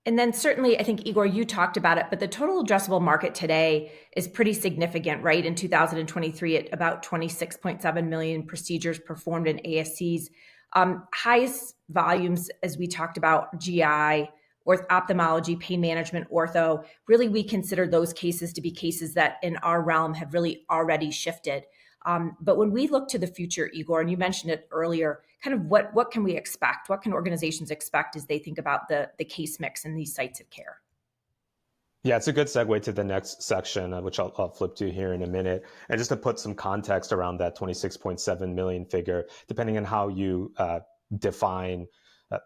And then certainly, I think, Igor, you talked about it, but the total addressable market today is pretty significant, right? In 2023, at about 26.7 million procedures performed in ASCs. Highest volumes, as we talked about, GI, ophthalmology, pain management, ortho. Really, we consider those cases to be cases that in our realm have really already shifted. But when we look to the future, Igor, and you mentioned it earlier, kind of what can we expect? What can organizations expect as they think about the case mix in these sites of care? Yeah, it's a good segue to the next section, which I'll flip to here in a minute. And just to put some context around that 26.7 million figure, depending on how you define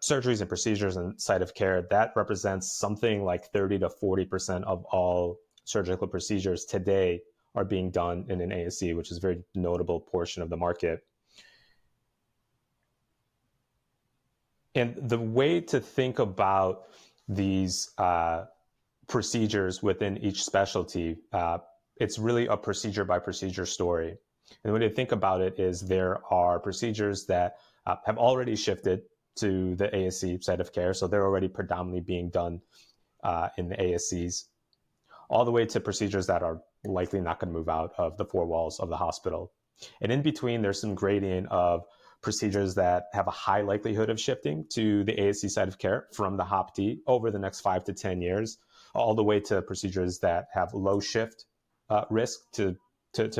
surgeries and procedures and site of care, that represents something like 30 to 40% of all surgical procedures today are being done in an ASC, which is a very notable portion of the market. And the way to think about these procedures within each specialty, it's really a procedure by procedure story. And the way to think about it is there are procedures that have already shifted to the ASC site of care. So they're already predominantly being done in the ASCs, all the way to procedures that are likely not going to move out of the four walls of the hospital. And in between, there's some gradient of procedures that have a high likelihood of shifting to the ASC site of care from the HOPD over the next 5 to 10 years, all the way to procedures that have low shift risk to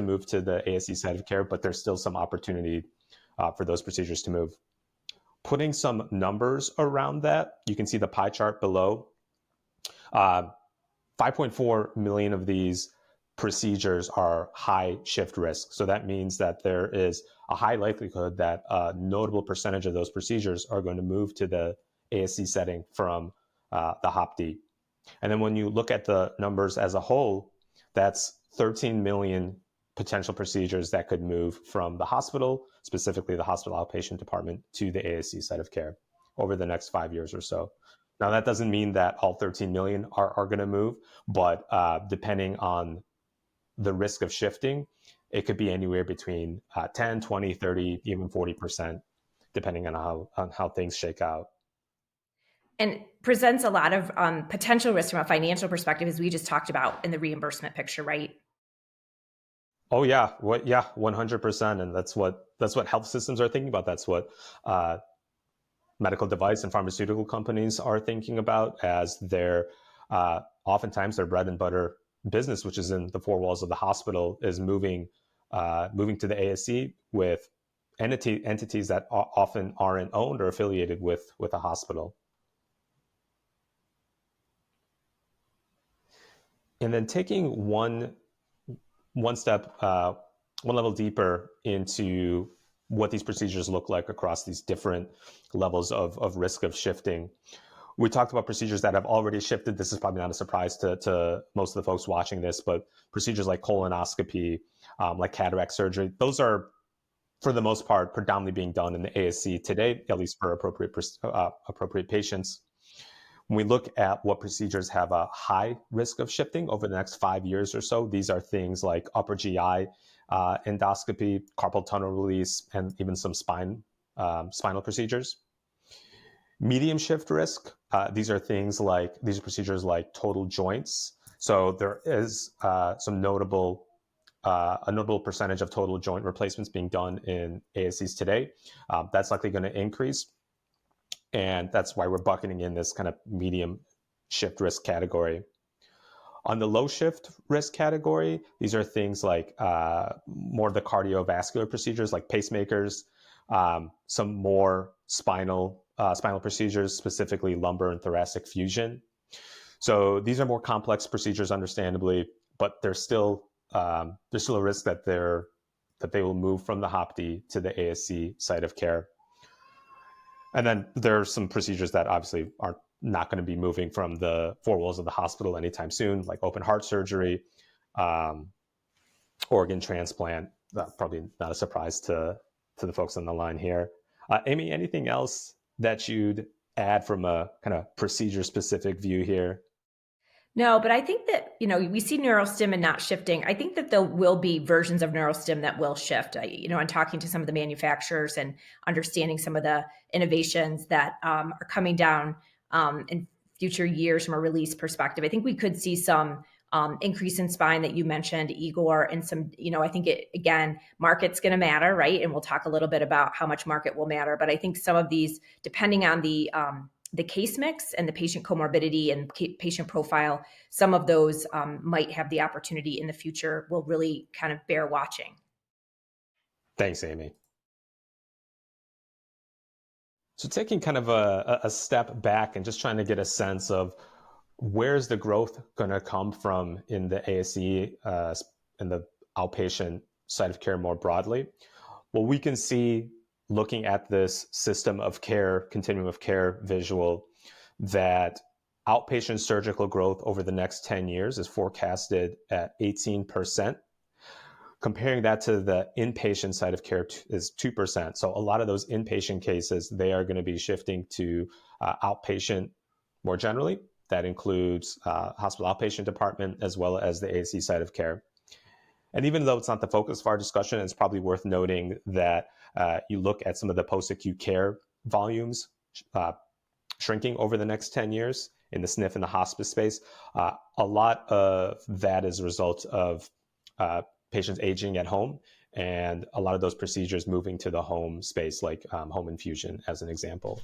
move to the ASC site of care, but there's still some opportunity for those procedures to move. Putting some numbers around that, you can see the pie chart below. 5.4 million of these procedures are high shift risk. So that means that there is a high likelihood that a notable percentage of those procedures are going to move to the ASC setting from the HOPD. And then when you look at the numbers as a whole, that's 13 million potential procedures that could move from the hospital, specifically the hospital outpatient department, to the ASC site of care over the next 5 years or so. Now, that doesn't mean that all 13 million are going to move, but depending on the risk of shifting, it could be anywhere between 10, 20, 30, even 40%, depending on how things shake out. And presents a lot of potential risk from a financial perspective, as we just talked about in the reimbursement picture, right? Oh yeah, 100%, and that's what health systems are thinking about. That's what medical device and pharmaceutical companies are thinking about as their oftentimes their bread and butter business, which is in the four walls of the hospital, is moving to the ASC with entities that often aren't owned or affiliated with a hospital. And then taking one step, one level deeper into what these procedures look like across these different levels of risk of shifting. We talked about procedures that have already shifted. This is probably not a surprise to most of the folks watching this, but procedures like colonoscopy, like cataract surgery, those are, for the most part, predominantly being done in the ASC today, at least for appropriate patients. When we look at what procedures have a high risk of shifting over the next 5 years or so, these are things like upper GI endoscopy, carpal tunnel release, and even some spinal procedures. Medium shift risk, these are procedures like total joints. So there is a notable percentage of total joint replacements being done in ASCs today. That's likely going to increase. And that's why we're bucketing in this kind of medium shift risk category. On the low shift risk category, these are things like more of the cardiovascular procedures like pacemakers, some more spinal procedures, specifically lumbar and thoracic fusion. So these are more complex procedures, understandably, but there's still a risk that they will move from the HOPD to the ASC site of care. And then there are some procedures that obviously are not going to be moving from the four walls of the hospital anytime soon, like open heart surgery, organ transplant. Probably not a surprise to the folks on the line here. Amy, anything else that you'd add from a kind of procedure-specific view here? No, but I think that, we see neurostim and not shifting. I think that there will be versions of neurostim that will shift. I'm talking to some of the manufacturers and understanding some of the innovations that are coming down in future years from a release perspective. I think we could see some increase in spine that you mentioned, Igor, and some, I think again, market's going to matter, right? And we'll talk a little bit about how much market will matter. But I think some of these, depending on the case mix and the patient comorbidity and patient profile, some of those might have the opportunity in the future. Will really kind of bear watching. Thanks, Amy. So taking kind of a step back and just trying to get a sense of where's the growth going to come from in the ASC, in the outpatient side of care more broadly. Well, we can see, looking at this system of care, continuum of care visual, that outpatient surgical growth over the next 10 years is forecasted at 18%. Comparing that to the inpatient side of care is 2%. So a lot of those inpatient cases, they are going to be shifting to outpatient more generally. That includes hospital outpatient department as well as the ASC side of care. And even though it's not the focus of our discussion, it's probably worth noting that you look at some of the post-acute care volumes shrinking over the next 10 years in the SNF and the hospice space. A lot of that is a result of patients aging at home, and a lot of those procedures moving to the home space, like home infusion as an example.